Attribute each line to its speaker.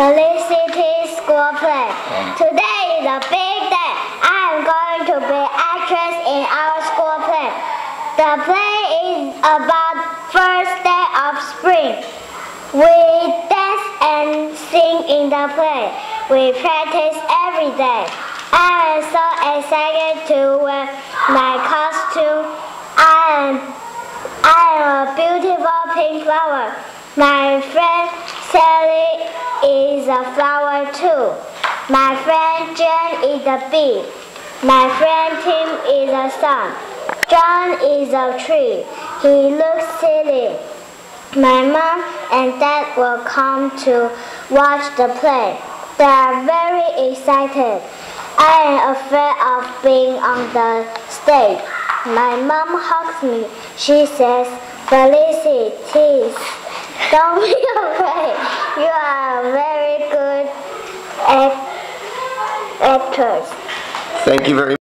Speaker 1: Felicity School Play. Today is a big day. I am going to be actress in our school play. The play is about first day of spring. We dance and sing in the play. We practice every day. I am so excited to wear my costume. I am a beautiful pink flower. My friend Sally is a flower too. My friend Jane is a bee. My friend Tim is a sun. John is a tree. He looks silly. My mom and dad will come to watch the play. They are very excited. I am afraid of being on the stage. My mom hugs me. She says, "Felicity, don't be afraid. You are a very good actress."
Speaker 2: Thank you very much.